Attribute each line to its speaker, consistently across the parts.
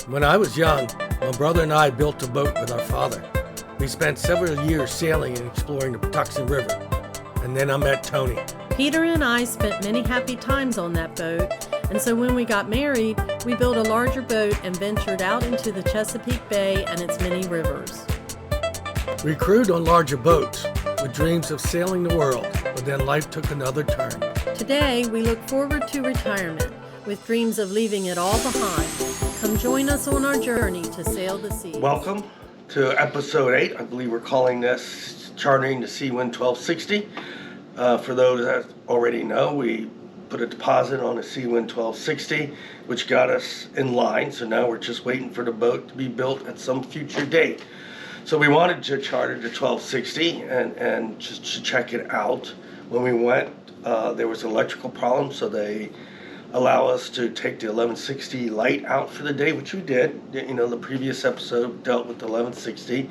Speaker 1: When I was young, my brother and I built a boat with our father. We spent several years sailing and exploring the Patuxent River. And then I met Tony.
Speaker 2: Peter and I spent many happy times on that boat, and so when we got married, we built a larger boat and ventured out into the Chesapeake Bay and its many rivers.
Speaker 1: We crewed on larger boats with dreams of sailing the world, but then life took another turn.
Speaker 2: Today, we look forward to retirement with dreams of leaving it all behind. Come join us on our journey to sail the sea.
Speaker 1: Welcome to episode 8. I believe we're calling this Chartering the Seawind 1260. For those that already know, we put a deposit on a Seawind 1260, which got us in line. So now we're just waiting for the boat to be built at some future date. So we wanted to charter the 1260 and just to check it out. When we went, there was an electrical problem, so they allow us to take the 1160 light out for the day, which we did. You know, the previous episode dealt with the 1160.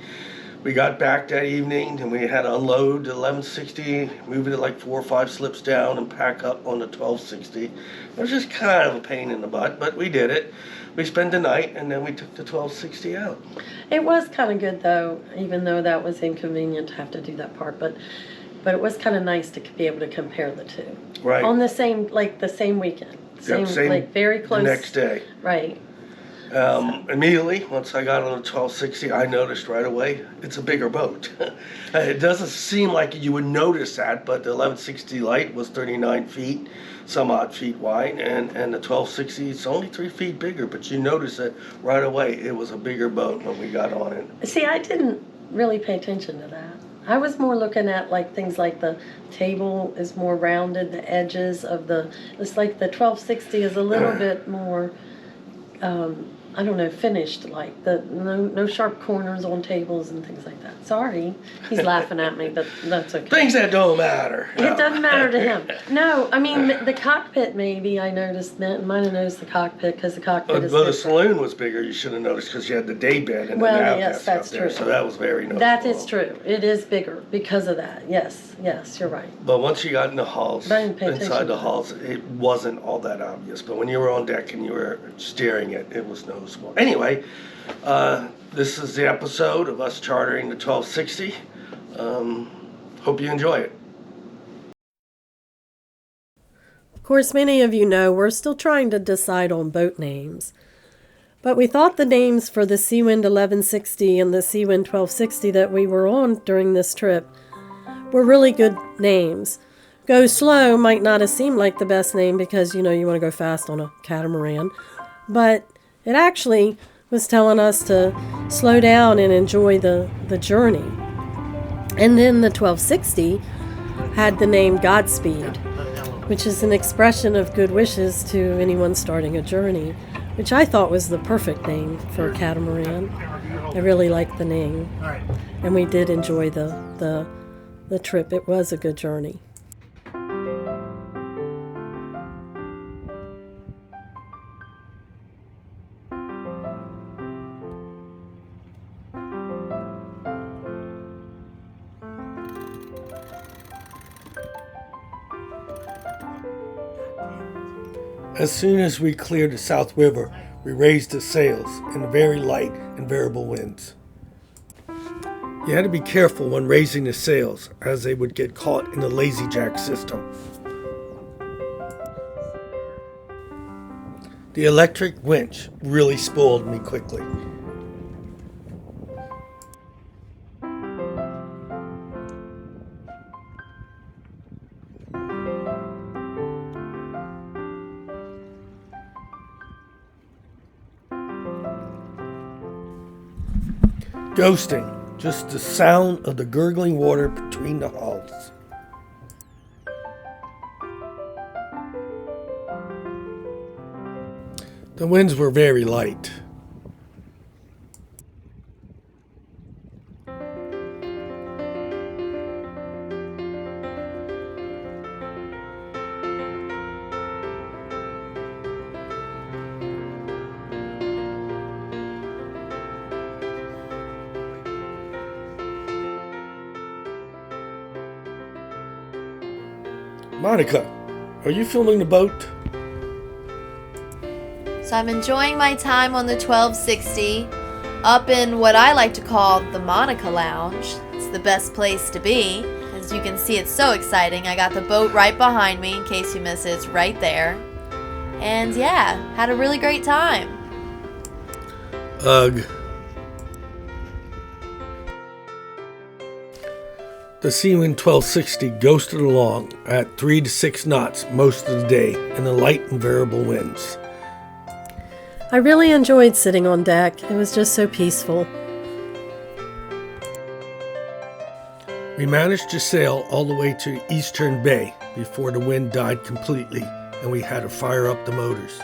Speaker 1: We got back that evening and we had to unload the 1160, move it like 4 or 5 slips down and pack up on the 1260. It was just kind of a pain in the butt, but we did it. We spent the night and then we took the 1260 out.
Speaker 3: It was kind of good though, even though that was inconvenient to have to do that part, but it was kind of nice to be able to compare the two.
Speaker 1: Right.
Speaker 3: On the same weekend.
Speaker 1: Same
Speaker 3: like very close.
Speaker 1: The next day.
Speaker 3: Right.
Speaker 1: Immediately, once I got on the 1260, I noticed right away it's a bigger boat. It doesn't seem like you would notice that, but the 1160 light was 39 feet, some odd feet wide, and the 1260 it's only 3 feet bigger, but you notice it right away. It was a bigger boat when we got on it.
Speaker 3: See, I didn't really pay attention to that. I was more looking at like things like the table is more rounded, the edges of it's like the 1260 is a little bit more, I don't know, finished, like no sharp corners on tables and things like that. Sorry, he's laughing at me, but that's okay.
Speaker 1: Things that don't matter.
Speaker 3: No. It doesn't matter to him. No, I mean, the cockpit maybe I noticed, might have noticed the cockpit because the cockpit is
Speaker 1: the saloon was bigger, you should have noticed, because you had the day bed and the nav
Speaker 3: yes,
Speaker 1: desk
Speaker 3: that's
Speaker 1: up there,
Speaker 3: true.
Speaker 1: so that was very noticeable.
Speaker 3: That is true. It is bigger because of that. Yes, you're right.
Speaker 1: But once you got in the halls,
Speaker 3: I didn't pay attention
Speaker 1: inside
Speaker 3: to
Speaker 1: the
Speaker 3: that.
Speaker 1: halls, it wasn't all that obvious. But when you were on deck and you were steering it, it was noticeable. Anyway, this is the episode of us chartering the 1260. Hope you enjoy it.
Speaker 2: Of course, many of you know we're still trying to decide on boat names. But we thought the names for the Seawind 1160 and the Seawind 1260 that we were on during this trip were really good names. Go Slow might not have seemed like the best name because, you want to go fast on a catamaran. But it actually was telling us to slow down and enjoy the journey. And then the 1260 had the name Godspeed, which is an expression of good wishes to anyone starting a journey, which I thought was the perfect name for a catamaran. I really liked the name. And we did enjoy the trip. It was a good journey.
Speaker 1: As soon as we cleared the South River, we raised the sails in the very light and variable winds. You had to be careful when raising the sails, as they would get caught in the lazy jack system. The electric winch really spoiled me quickly. Ghosting, just the sound of the gurgling water between the hulls. The winds were very light. Monica, are you filming the boat?
Speaker 4: So I'm enjoying my time on the 1260 up in what I like to call the Monica Lounge. It's the best place to be. As you can see, it's so exciting. I got the boat right behind me. In case you miss it, it's right there. And yeah, had a really great time.
Speaker 1: Ugh. The Seawind 1260 ghosted along at 3 to 6 knots most of the day in the light and variable winds.
Speaker 2: I really enjoyed sitting on deck. It was just so peaceful.
Speaker 1: We managed to sail all the way to Eastern Bay before the wind died completely and we had to fire up the motors.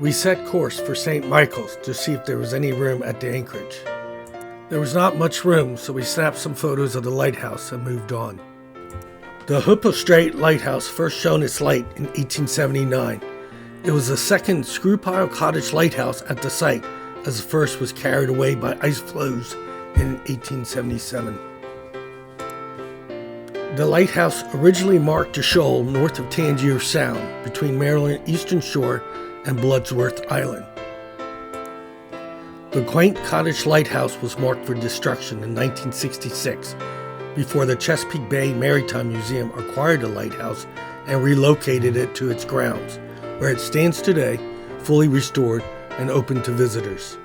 Speaker 1: We set course for St. Michael's to see if there was any room at the anchorage. There was not much room, so we snapped some photos of the lighthouse and moved on. The Hoopa Strait Lighthouse first shone its light in 1879. It was the second screw-pile cottage lighthouse at the site, as the first was carried away by ice floes in 1877. The lighthouse originally marked a shoal north of Tangier Sound between Maryland Eastern Shore and Bloodsworth Island. The quaint cottage lighthouse was marked for destruction in 1966 before the Chesapeake Bay Maritime Museum acquired the lighthouse and relocated it to its grounds, where it stands today, fully restored and open to visitors.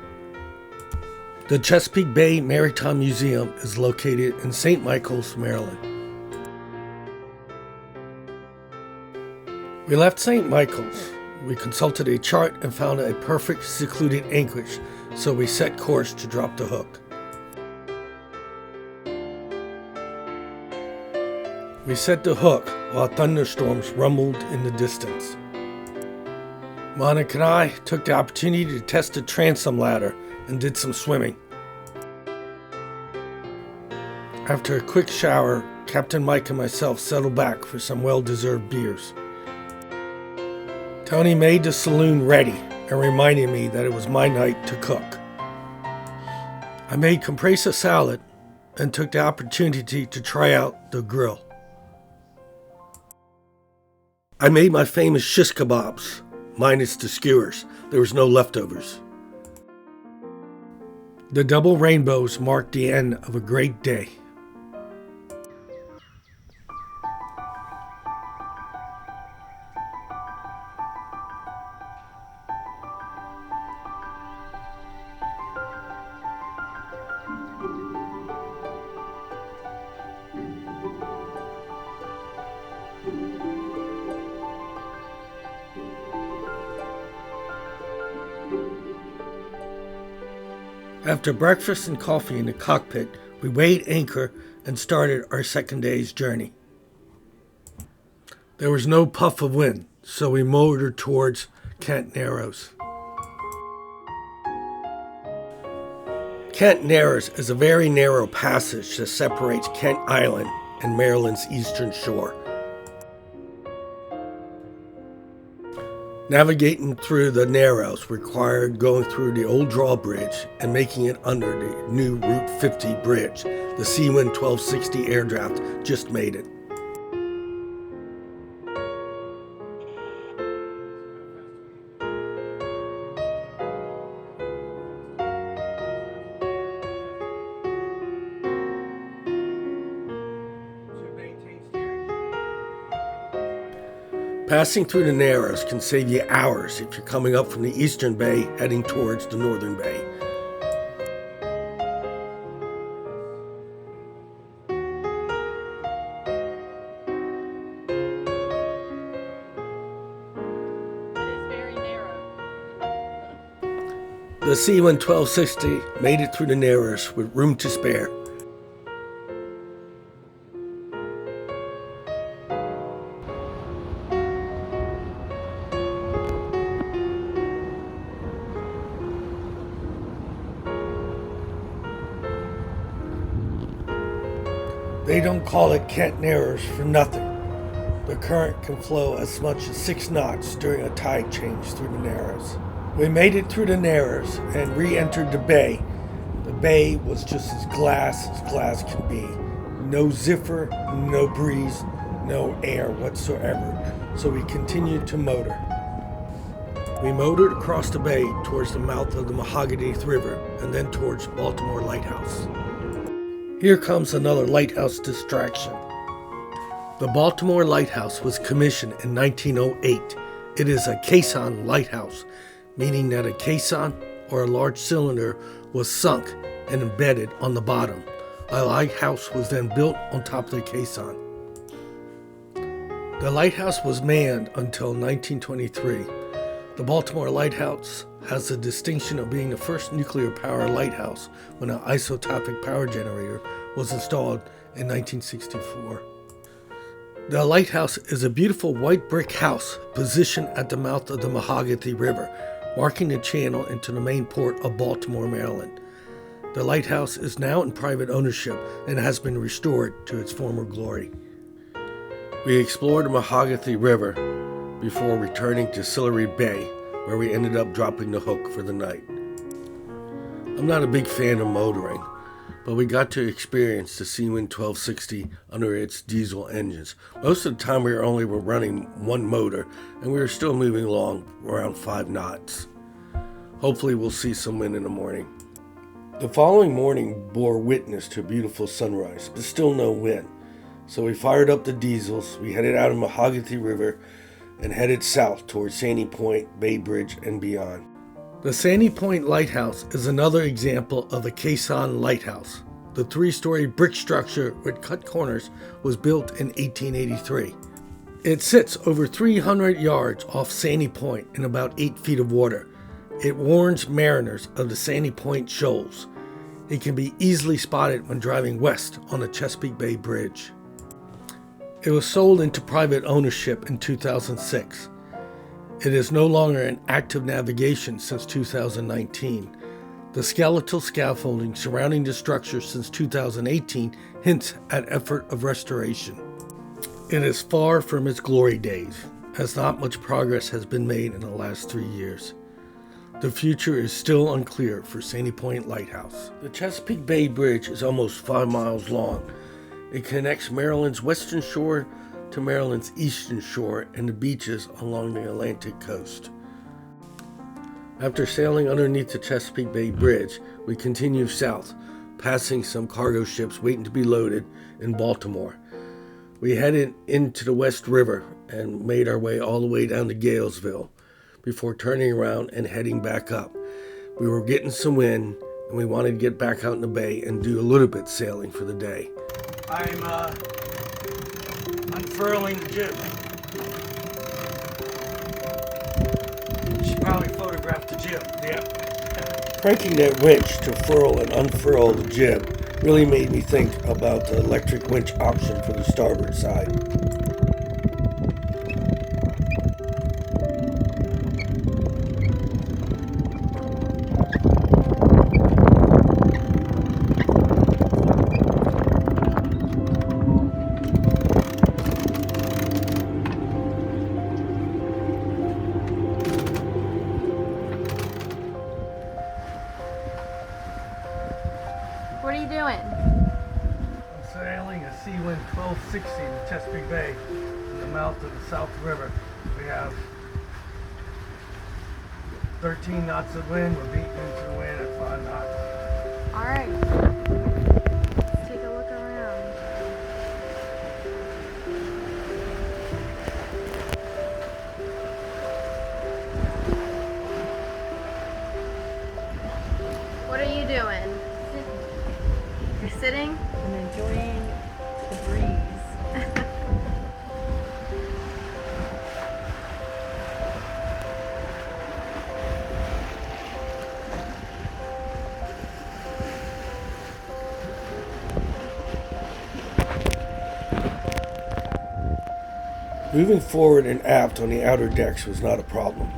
Speaker 1: The Chesapeake Bay Maritime Museum is located in St. Michael's, Maryland. We left St. Michael's. We consulted a chart and found a perfect secluded anchorage, so we set course to drop the hook. We set the hook while thunderstorms rumbled in the distance. Monica and I took the opportunity to test the transom ladder and did some swimming. After a quick shower, Captain Mike and myself settled back for some well-deserved beers. Tony made the saloon ready and reminded me that it was my night to cook. I made compressa salad and took the opportunity to try out the grill. I made my famous shish kebabs, minus the skewers. There was no leftovers. The double rainbows marked the end of a great day. After breakfast and coffee in the cockpit, we weighed anchor and started our second day's journey. There was no puff of wind, so we motored towards Kent Narrows. Kent Narrows is a very narrow passage that separates Kent Island and Maryland's eastern shore. Navigating through the Narrows required going through the old drawbridge and making it under the new Route 50 bridge. The Seawind 1260 airdraft just made it. Passing through the Narrows can save you hours if you're coming up from the Eastern Bay heading towards the Northern Bay. The Seawind 1260 made it through the Narrows with room to spare. They don't call it Kent Narrows for nothing. The current can flow as much as 6 knots during a tide change through the Narrows. We made it through the Narrows and re-entered the bay. The bay was just as glass can be. No ziffer, no breeze, no air whatsoever, so we continued to motor. We motored across the bay towards the mouth of the Mahogany River and then towards Baltimore Lighthouse. Here comes another lighthouse distraction. The Baltimore Lighthouse was commissioned in 1908. It is a caisson lighthouse, meaning that a caisson or a large cylinder was sunk and embedded on the bottom. A lighthouse was then built on top of the caisson. The lighthouse was manned until 1923. The Baltimore Lighthouse has the distinction of being the first nuclear power lighthouse when an isotopic power generator was installed in 1964. The lighthouse is a beautiful white brick house positioned at the mouth of the Mahogany River, marking the channel into the main port of Baltimore, Maryland. The lighthouse is now in private ownership and has been restored to its former glory. We explored the Mahogany River before returning to Sillery Bay, where we ended up dropping the hook for the night. I'm not a big fan of motoring, but we got to experience the Seawind 1260 under its diesel engines. Most of the time we were running one motor, and we were still moving along around 5 knots. Hopefully we'll see some wind in the morning. The following morning bore witness to a beautiful sunrise, but still no wind. So we fired up the diesels, we headed out of Mahogany River, and headed south towards Sandy Point, Bay Bridge, and beyond. The Sandy Point Lighthouse is another example of a caisson lighthouse. The 3-story brick structure with cut corners was built in 1883. It sits over 300 yards off Sandy Point in about 8 feet of water. It warns mariners of the Sandy Point shoals. It can be easily spotted when driving west on the Chesapeake Bay Bridge. It was sold into private ownership in 2006. It is no longer in active navigation since 2019. The skeletal scaffolding surrounding the structure since 2018 hints at effort of restoration. It is far from its glory days, as not much progress has been made in the last 3 years. The future is still unclear for Sandy Point Lighthouse. The Chesapeake Bay Bridge is almost 5 miles long. It connects Maryland's western shore to Maryland's eastern shore and the beaches along the Atlantic coast. After sailing underneath the Chesapeake Bay Bridge, we continue south, passing some cargo ships waiting to be loaded in Baltimore. We headed into the West River and made our way all the way down to Galesville before turning around and heading back up. We were getting some wind and we wanted to get back out in the bay and do a little bit sailing for the day. I'm unfurling the jib. She probably photographed the jib, yeah. Cranking that winch to furl and unfurl the jib really made me think about the electric winch option for the starboard side.
Speaker 4: What are you doing?
Speaker 1: I'm sailing a Seawind 1260 in the Chesapeake Bay in the mouth of the South River. We have 13 knots of wind. We're beating into the wind at 5 knots.
Speaker 4: All right. Let's take a look around. What are you doing? You're sitting?
Speaker 3: I'm enjoying the breeze.
Speaker 1: Moving forward and aft on the outer decks was not a problem.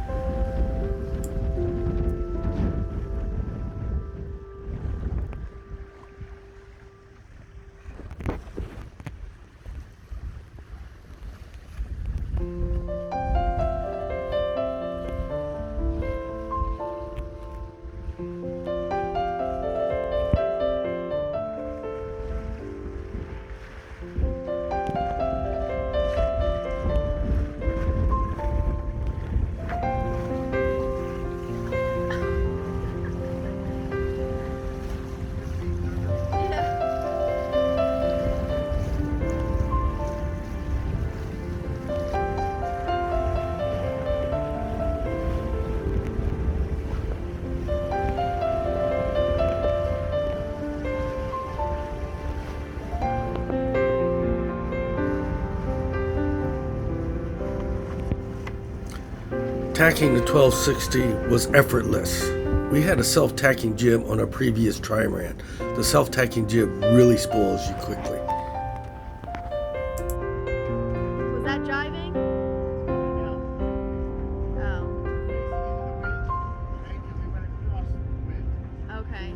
Speaker 1: Tacking the 1260 was effortless. We had a self-tacking jib on our previous trimaran. The self-tacking jib really spoils you quickly.
Speaker 4: Was that driving? Oh. Okay.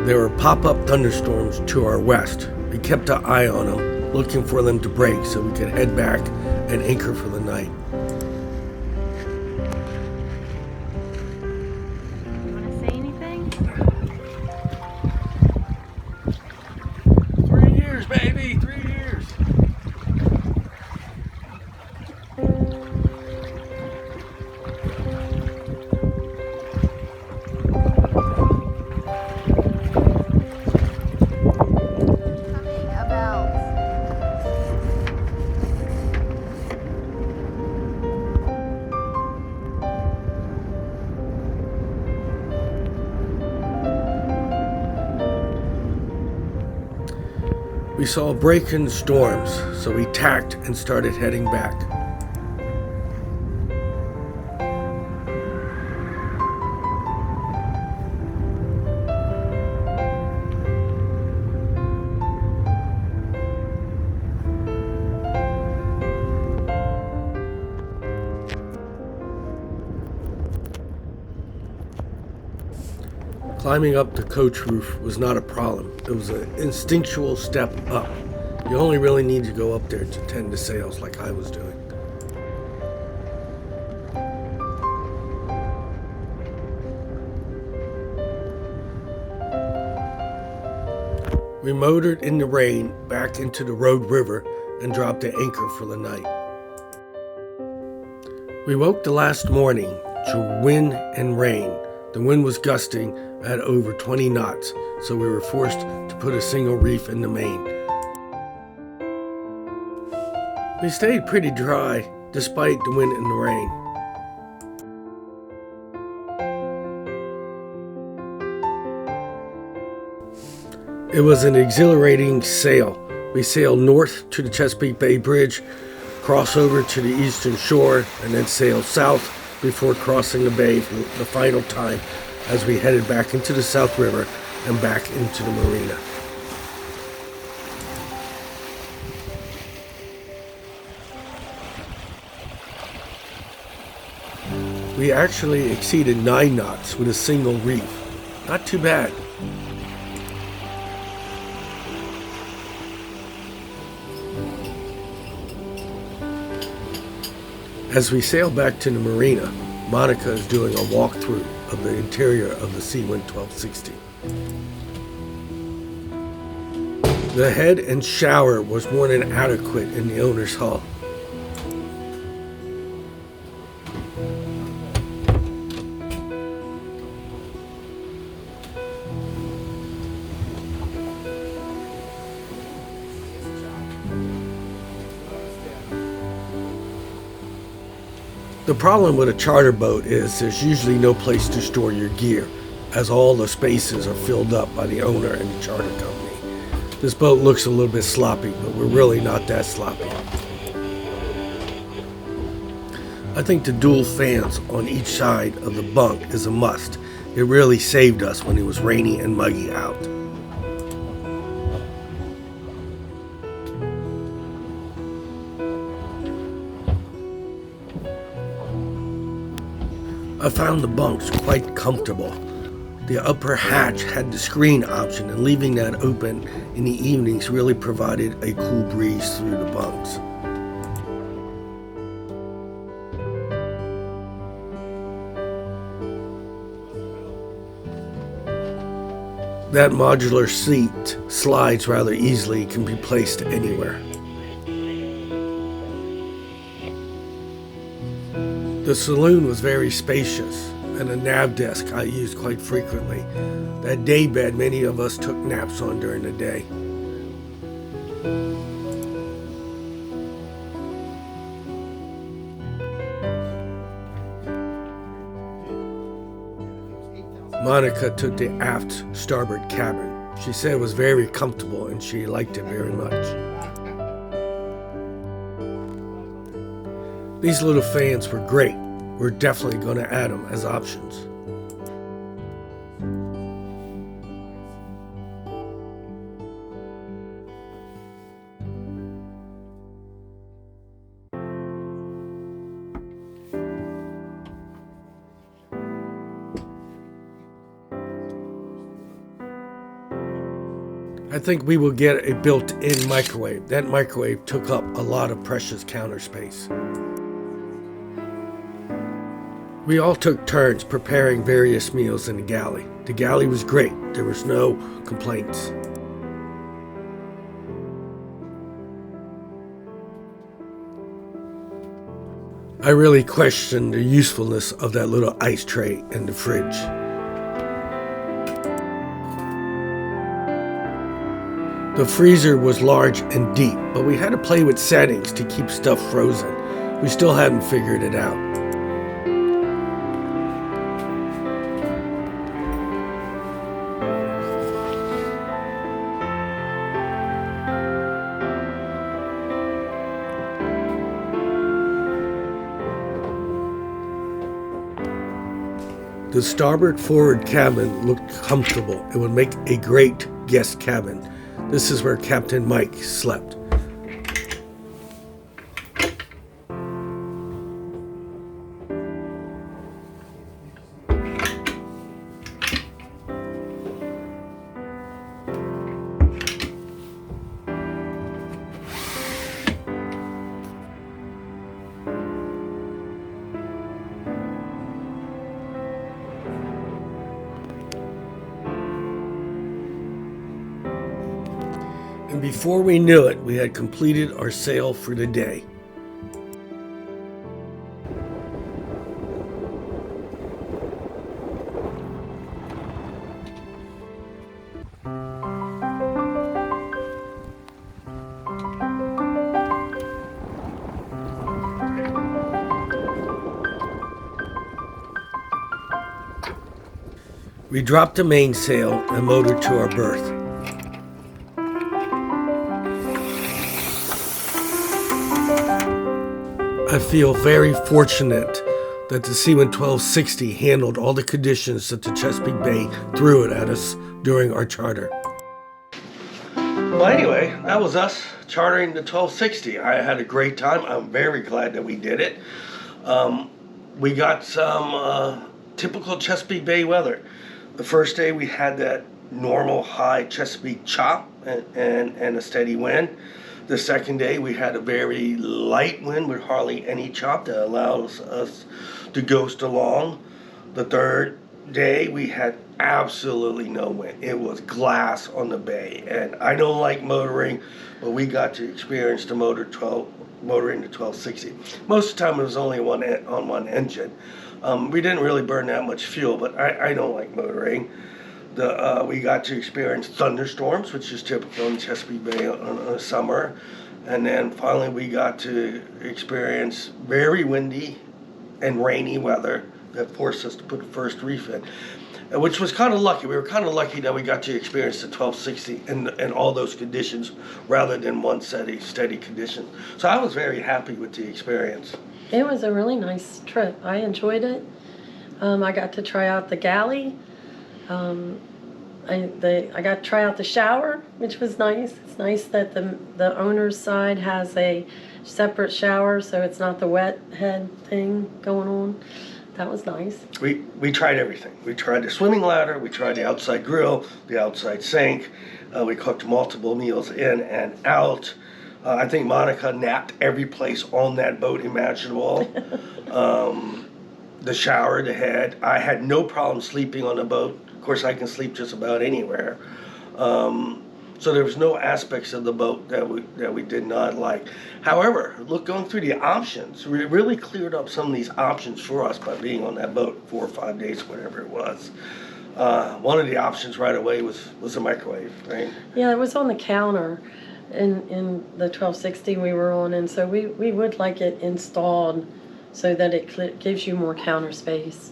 Speaker 1: There were pop-up thunderstorms to our west. We kept an eye on them, looking for them to break so we could head back and anchor for the night.
Speaker 4: You want to say anything?
Speaker 1: 3 years, baby, 3 years. We saw a break in the storms, so we tacked and started heading back. Climbing up the coach roof was not a problem. It was an instinctual step up. You only really need to go up there to tend to sails like I was doing. We motored in the rain back into the Road River and dropped the anchor for the night. We woke the last morning to wind and rain. The wind was gusting at over 20 knots, so we were forced to put a single reef in the main. We stayed pretty dry despite the wind and the rain. It was an exhilarating sail. We sailed north to the Chesapeake Bay Bridge, cross over to the eastern shore, and then sailed south before crossing the bay for the final time as we headed back into the South River and back into the marina. We actually exceeded 9 knots with a single reef. Not too bad. As we sail back to the marina, Monica is doing a walkthrough of the interior of the Seawind 1260. The head and shower was more than adequate in the owner's hull. The problem with a charter boat is there's usually no place to store your gear, as all the spaces are filled up by the owner and the charter company. This boat looks a little bit sloppy, but we're really not that sloppy. I think the dual fans on each side of the bunk is a must. It really saved us when it was rainy and muggy out. I found the bunks quite comfortable. The upper hatch had the screen option, and leaving that open in the evenings really provided a cool breeze through the bunks. That modular seat slides rather easily and can be placed anywhere. The saloon was very spacious, and a nav desk I used quite frequently. That day bed many of us took naps on during the day. Monica took the aft starboard cabin. She said it was very comfortable and she liked it very much. These little fans were great. We're definitely going to add them as options. I think we will get a built-in microwave. That microwave took up a lot of precious counter space. We all took turns preparing various meals in the galley. The galley was great. There was no complaints. I really questioned the usefulness of that little ice tray in the fridge. The freezer was large and deep, but we had to play with settings to keep stuff frozen. We still hadn't figured it out. The starboard forward cabin looked comfortable. It would make a great guest cabin. This is where Captain Mike slept. And before we knew it, we had completed our sail for the day. We dropped the mainsail and motored to our berth. I feel very fortunate that the Seawind 1260 handled all the conditions that the Chesapeake Bay threw it at us during our charter. Well, anyway, that was us chartering the 1260. I had a great time. I'm very glad that we did it. We got some typical Chesapeake Bay weather. The first day we had that normal high Chesapeake chop and a steady wind. The second day we had a very light wind with hardly any chop that allows us to ghost along. The third day we had absolutely no wind. It was glass on the bay, and I don't like motoring, but we got to experience the motoring the 1260. Most of the time it was only on one engine. We didn't really burn that much fuel, but I don't like motoring. We got to experience thunderstorms, which is typical in Chesapeake Bay on a summer. And then finally we got to experience very windy and rainy weather that forced us to put the first reef in, which was kind of lucky. We were kind of lucky that we got to experience the 1260 in all those conditions rather than one steady condition. So I was very happy with the experience.
Speaker 3: It was a really nice trip. I enjoyed it. I got to try out the galley. I got to try out the shower, which was nice. It's nice that the owner's side has a separate shower, so it's not the wet head thing going on. That was nice.
Speaker 1: We tried everything. We tried the swimming ladder. We tried the outside grill, the outside sink. We cooked multiple meals in and out. I think Monica napped every place on that boat imaginable. The shower, the head. I had no problem sleeping on the boat. Of course, I can sleep just about anywhere. So there was no aspects of the boat that we did not like. However, going through the options, we really cleared up some of these options for us by being on that boat 4 or 5 days, whatever it was. One of the options right away was a microwave, right?
Speaker 3: Yeah, it was on the counter in the 1260 we were on, and so we would like it installed so that it gives you more counter space.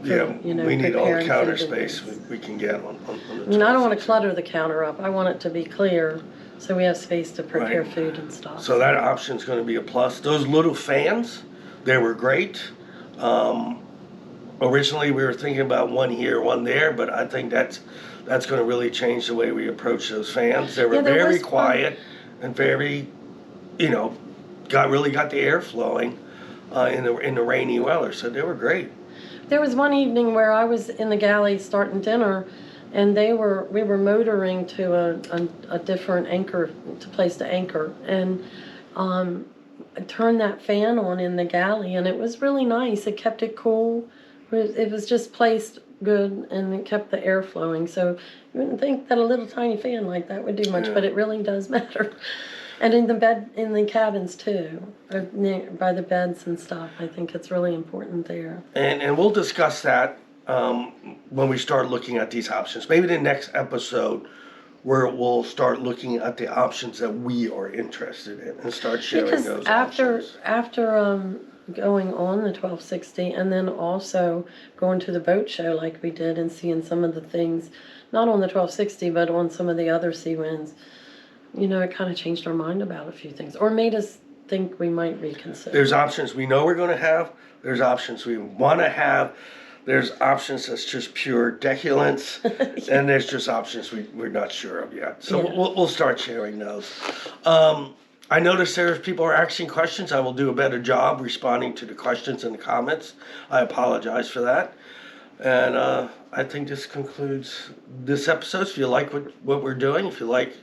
Speaker 1: Yeah,
Speaker 3: you know,
Speaker 1: we need all the
Speaker 3: preparing
Speaker 1: counter
Speaker 3: food and
Speaker 1: space
Speaker 3: things.
Speaker 1: we can get on the
Speaker 3: I mean, I don't want
Speaker 1: 1260.
Speaker 3: to clutter the counter up. I want it to be clear, so we have space to prepare
Speaker 1: Right.
Speaker 3: food and stuff.
Speaker 1: So that option's gonna be a plus. Those little fans, they were great. Originally, we were thinking about one here, one there, but I think that's gonna really change the way we approach those fans. They were
Speaker 3: Yeah, there
Speaker 1: very
Speaker 3: was one-
Speaker 1: quiet and very, got the air flowing in the rainy weather, so they were great.
Speaker 3: There was one evening where I was in the galley starting dinner, and we were motoring to a different place to anchor, and I turned that fan on in the galley, and it was really nice. It kept it cool. It was just placed good, and it kept the air flowing. So you wouldn't think that a little tiny fan like that would do much,
Speaker 1: Yeah.
Speaker 3: but it really does matter. And in the cabins too, by the beds and stuff. I think it's really important there.
Speaker 1: And we'll discuss that when we start looking at these options. Maybe the next episode where we'll start looking at the options that we are interested in and start sharing
Speaker 3: Because
Speaker 1: those
Speaker 3: after
Speaker 1: options.
Speaker 3: going on the 1260 and then also going to the boat show like we did and seeing some of the things, not on the 1260 but on some of the other Seawinds, it kind of changed our mind about a few things or made us think we might reconsider.
Speaker 1: There's options we know we're going to have. There's options we want to have. There's options that's just pure deculence, and there's just options we're not sure of yet. So
Speaker 3: Yeah.
Speaker 1: we'll start sharing those. I noticed there's people are asking questions. I will do a better job responding to the questions and the comments. I apologize for that. And I think this concludes this episode. If you like what we're doing, if you like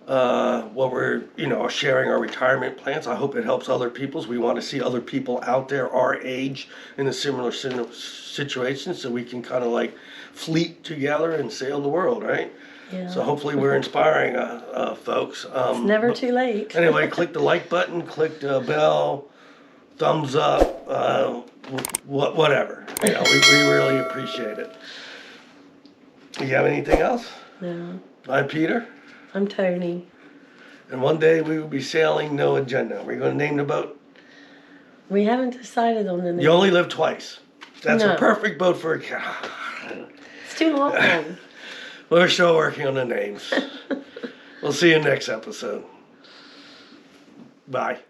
Speaker 1: what we're sharing our retirement plans, I hope it helps other people's. We want to see other people out there our age in a similar situation, so we can kind of like fleet together and sail the world, right?
Speaker 3: Yeah.
Speaker 1: So hopefully we're inspiring folks.
Speaker 3: It's never too late.
Speaker 1: Anyway, click the like button, click the bell, thumbs up, whatever. We really appreciate it. Do you have anything else?
Speaker 3: No.
Speaker 1: I'm Peter.
Speaker 3: I'm Tony.
Speaker 1: And one day we will be sailing no agenda. We're going to name the boat.
Speaker 3: We haven't decided on the name.
Speaker 1: You only live twice. That's
Speaker 3: No.
Speaker 1: a perfect boat for a cat.
Speaker 3: It's too long.
Speaker 1: We're still working on the names. We'll see you next episode. Bye.